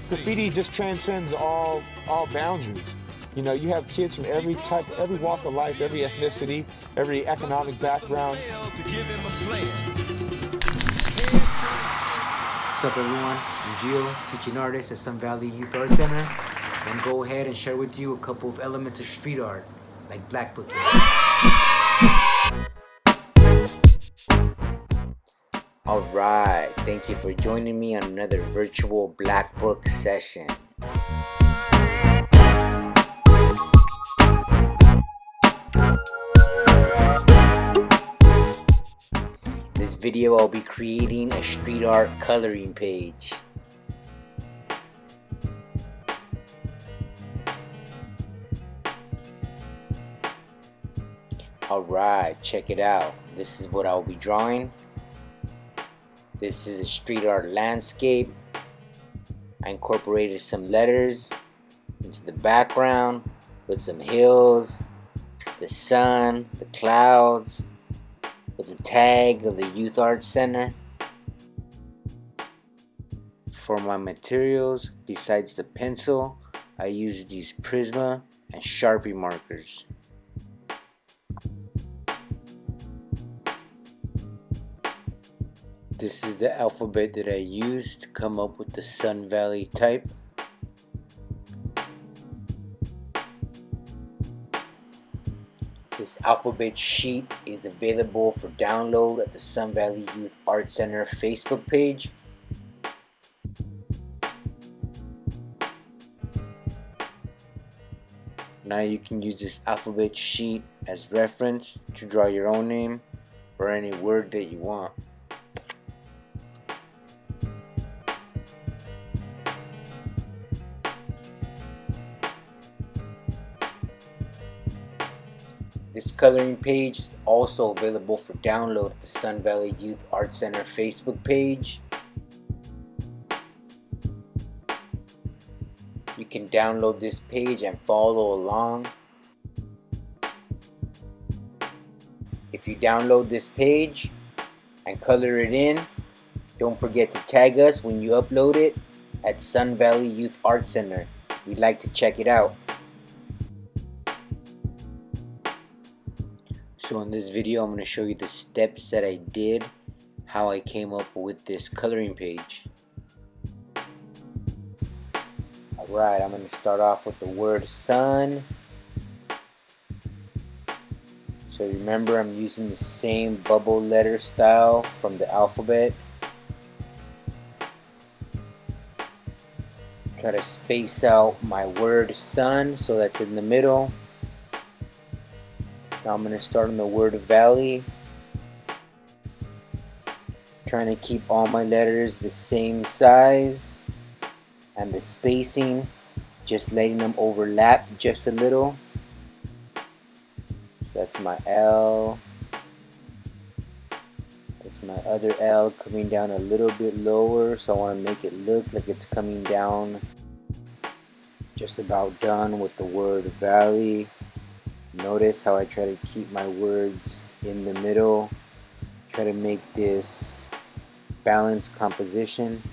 Graffiti just transcends all boundaries. You know, you have kids from every type, every walk of life, every ethnicity, every economic background. What's up everyone, I'm Gio, teaching artist at Sun Valley Youth Art Center. I'm gonna go ahead and share with you a couple of elements of street art, like black booking. Alright, thank you for joining me on another virtual black book session. In this video I'll be creating a street art coloring page. Alright, check it out. This is what I'll be drawing. This is a street art landscape. I incorporated some letters into the background with some hills, the sun, the clouds, with the tag of the Youth Art Center. For my materials, besides the pencil, I used these Prisma and Sharpie markers. This is the alphabet that I used to come up with the Sun Valley type. This alphabet sheet is available for download at the Sun Valley Youth Art Center Facebook page. Now you can use this alphabet sheet as reference to draw your own name or any word that you want. This coloring page is also available for download at the Sun Valley Youth Art Center Facebook page. You can download this page and follow along. If you download this page and color it in, don't forget to tag us when you upload it at Sun Valley Youth Art Center. We'd like to check it out. So in this video I'm going to show you the steps that I did, how I came up with this coloring page. Alright, I'm going to start off with the word sun. So remember, I'm using the same bubble letter style from the alphabet. Try to space out my word sun so that's in the middle. Now I'm going to start on the word valley. Trying to keep all my letters the same size and the spacing, just letting them overlap just a little. So that's my L. That's my other L coming down a little bit lower, so I want to make it look like it's coming down. Just about done with the word valley. Notice how I try to keep my words in the middle. Try to make this balanced composition.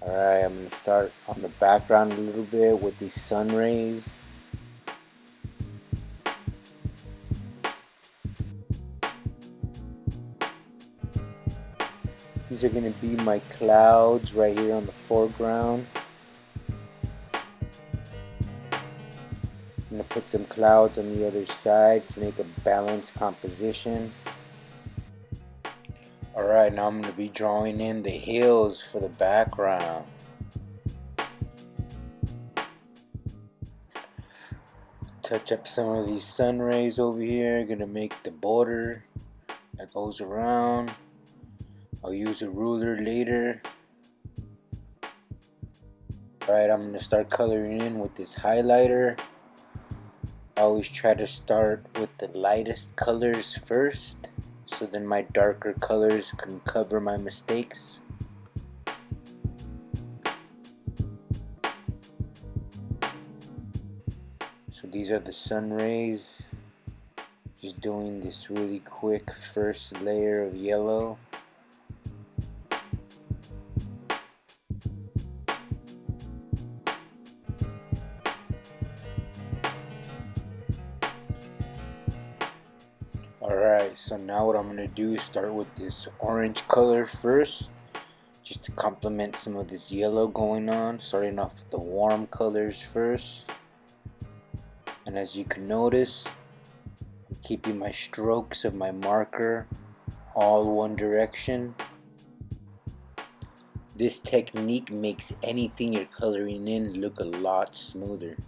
Alright, I'm going to start on the background a little bit with these sun rays. These are going to be my clouds right here on the foreground. I'm going to put some clouds on the other side to make a balanced composition. Alright, now I'm going to be drawing in the hills for the background. Touch up some of these sun rays over here. Going to make the border that goes around. I'll use a ruler later. Alright, I'm going to start coloring in with this highlighter. I always try to start with the lightest colors first, so then my darker colors can cover my mistakes. So these are the sun rays. Just doing this really quick first layer of yellow. Alright, so now what I'm going to do is start with this orange color first, just to complement some of this yellow going on, starting off with the warm colors first. And as you can notice, I'm keeping my strokes of my marker all one direction. This technique makes anything you're coloring in look a lot smoother.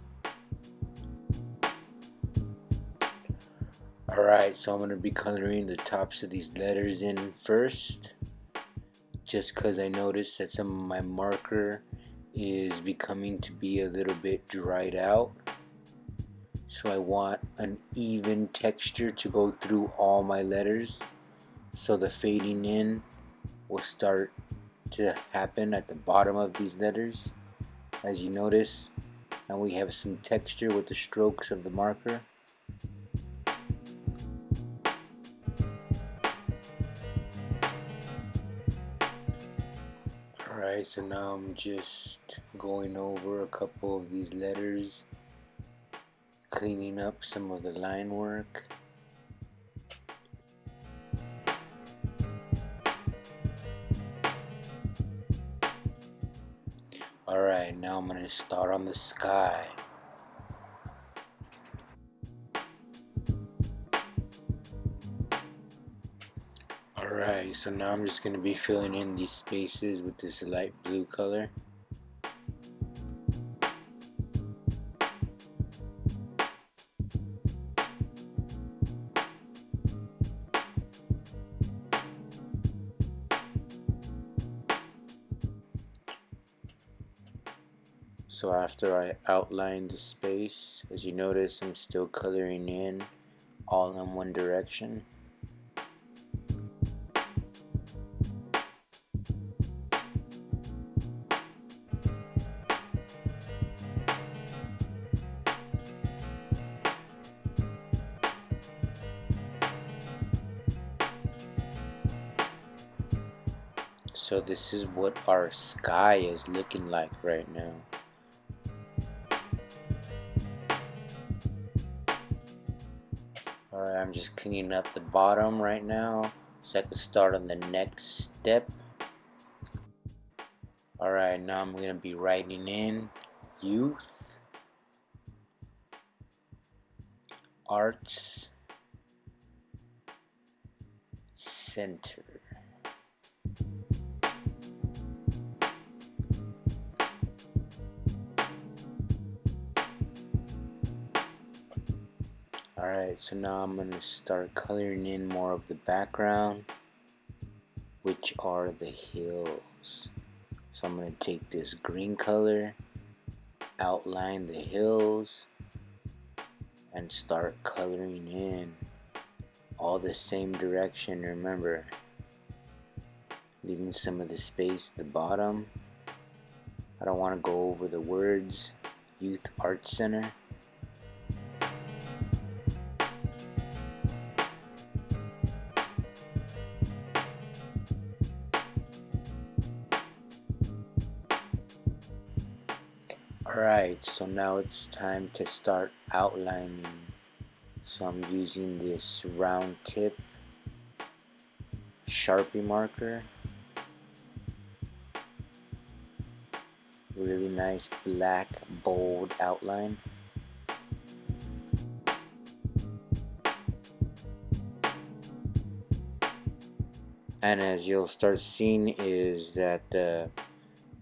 Alright, so I'm going to be coloring the tops of these letters in first, just because I noticed that some of my marker is becoming to be a little bit dried out. So I want an even texture to go through all my letters, so the fading in will start to happen at the bottom of these letters. As you notice, now we have some texture with the strokes of the marker. Alright, so now I'm just going over a couple of these letters, cleaning up some of the line work. Alright, now I'm going to start on the sky. Alright, so now I'm just going to be filling in these spaces with this light blue color. So after I outline the space, as you notice, I'm still coloring in all in one direction. So this is what our sky is looking like right now. Alright, I'm just cleaning up the bottom right now so I can start on the next step. Alright, now I'm going to be writing in Youth Arts Center. Alright, so now I'm going to start coloring in more of the background, which are the hills. So I'm going to take this green color, outline the hills, and start coloring in all the same direction. Remember, leaving some of the space at the bottom. I don't want to go over the words Youth Arts Center. Alright, so now it's time to start outlining. So I'm using this round tip Sharpie marker. Really nice black bold outline. And as you'll start seeing is that the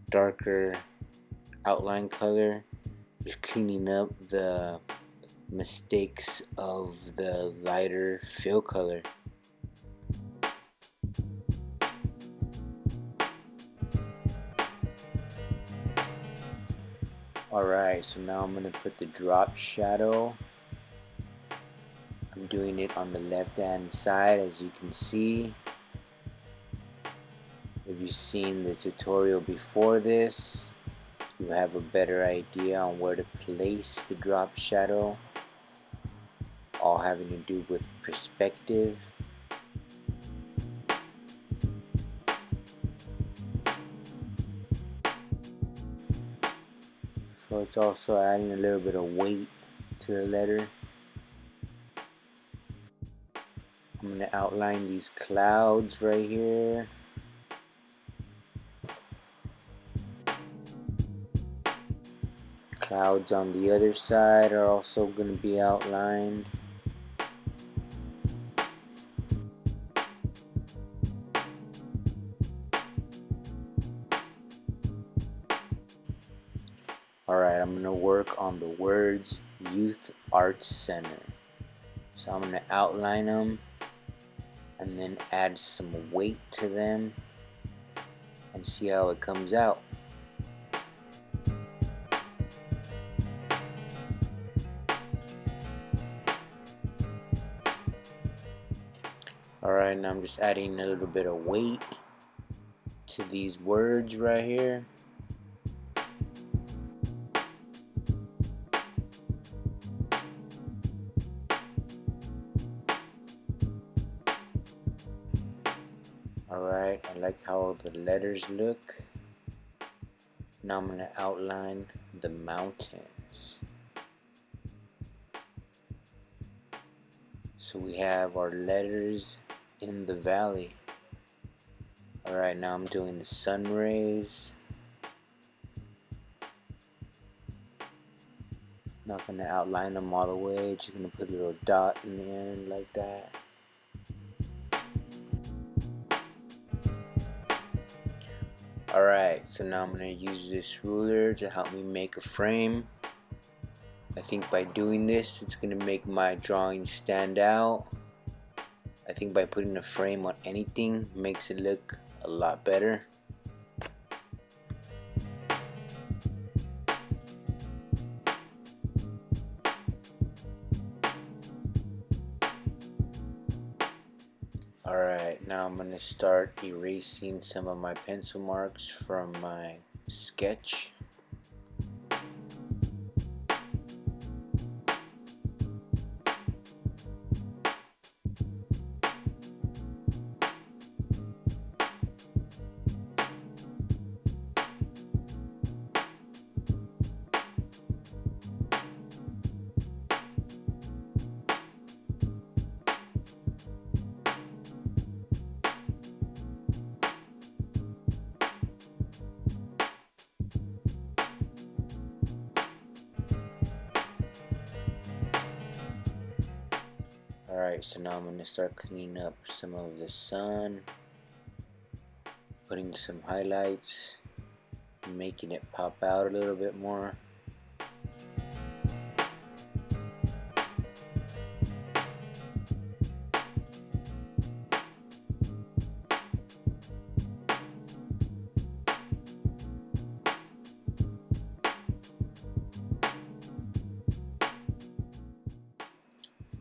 darker outline color is cleaning up the mistakes of the lighter fill color. Alright, so now I'm going to put the drop shadow. I'm doing it on the left hand side, as you can see. If you've seen the tutorial before this, you have a better idea on where to place the drop shadow, all having to do with perspective. So it's also adding a little bit of weight to the letter. I'm going to outline these clouds right here. Clouds on the other side are also going to be outlined. Alright, I'm going to work on the words Youth Arts Center. So I'm going to outline them and then add some weight to them and see how it comes out. Alright, now I'm just adding a little bit of weight to these words right here. Alright, I like how the letters look. Now I'm going to outline the mountains. So we have our letters in the valley. Alright, now I'm doing the sun rays. Not going to outline them all the way, just going to put a little dot in the end like that. Alright, so now I'm going to use this ruler to help me make a frame. I think by doing this, it's going to make my drawing stand out. I think by putting a frame on anything makes it look a lot better. Alright, now I'm going to start erasing some of my pencil marks from my sketch. Alright, so now I'm going to start cleaning up some of the sun, putting some highlights, making it pop out a little bit more.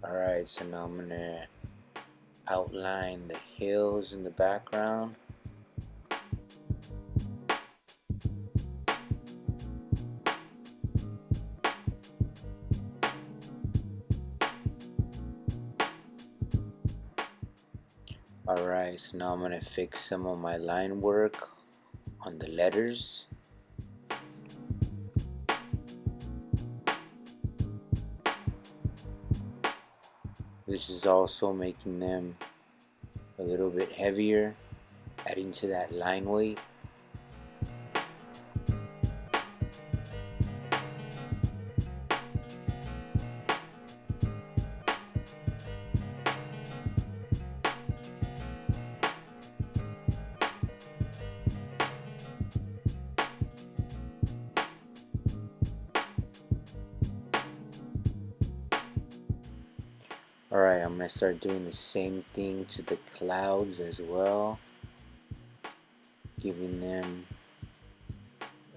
Alright, so now I'm going to outline the hills in the background. Alright, so now I'm going to fix some of my line work on the letters. This is also making them a little bit heavier, adding to that line weight. Alright, I'm going to start doing the same thing to the clouds as well, giving them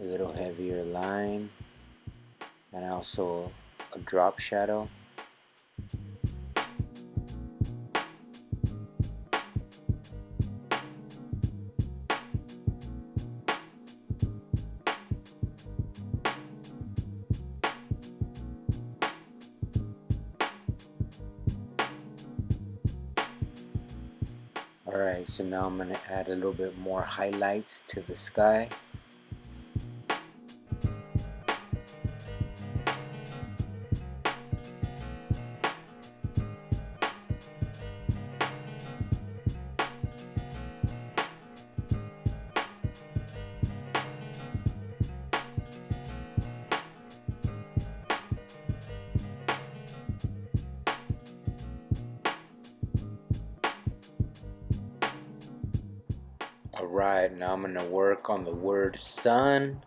a little heavier line and also a drop shadow. Alright, so now I'm going to add a little bit more highlights to the sky. Alright, now I'm gonna work on the word sun.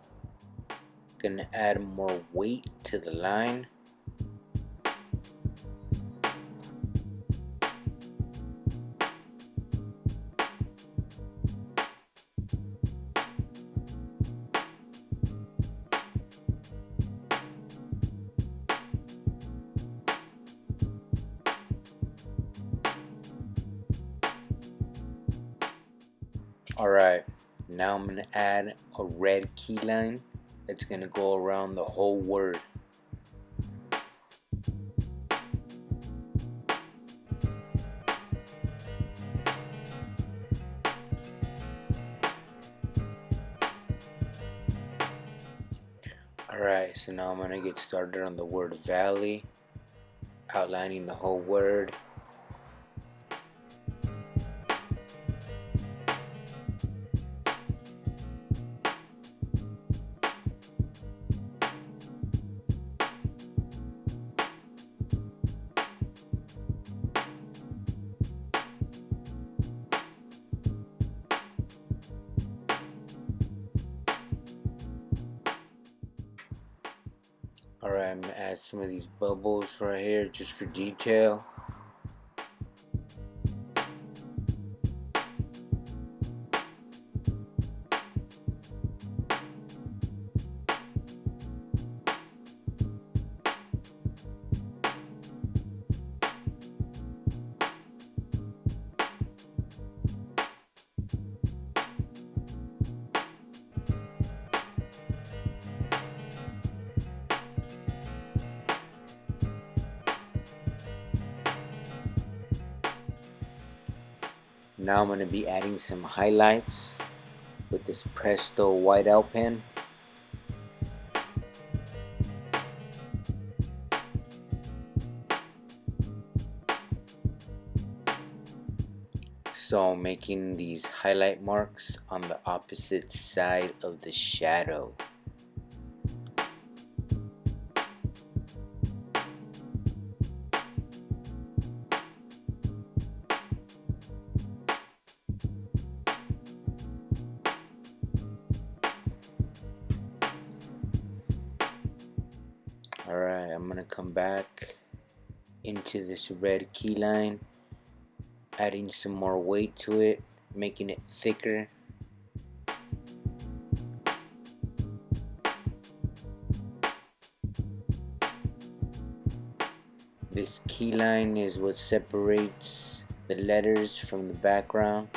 Gonna add more weight to the line. Alright, now I'm gonna add a red key line that's gonna go around the whole word. Alright, so now I'm gonna get started on the word valley, outlining the whole word. Alright, I'm gonna add some of these bubbles right here just for detail. Now I'm going to be adding some highlights with this Presto whiteout pen. So I'm making these highlight marks on the opposite side of the shadow. Alright, I'm gonna come back into this red key line, adding some more weight to it, making it thicker. This key line is what separates the letters from the background.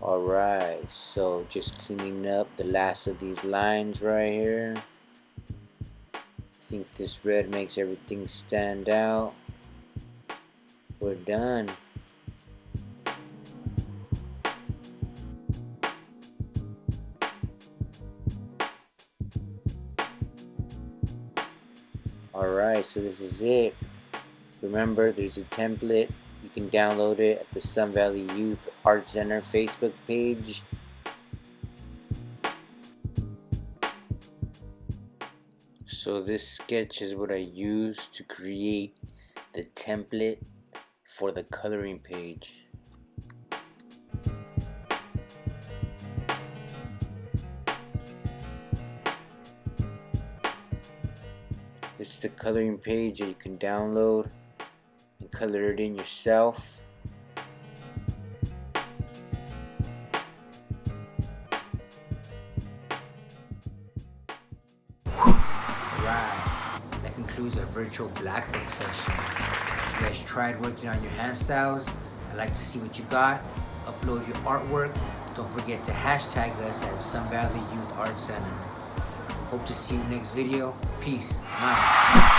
Alright, so just cleaning up the last of these lines right here. I think this red makes everything stand out. We're done. Alright, so this is it. Remember, there's a template. You can download it at the Sun Valley Youth Art Center Facebook page. So this sketch is what I used to create the template for the coloring page. This is the coloring page that you can download and color it in yourself. Alright, that concludes our virtual black book session. If you guys tried working on your hand styles, I'd like to see what you got. Upload your artwork. Don't forget to hashtag us at Sun Valley Youth Art Center. Hope to see you next video. Peace. I'm out.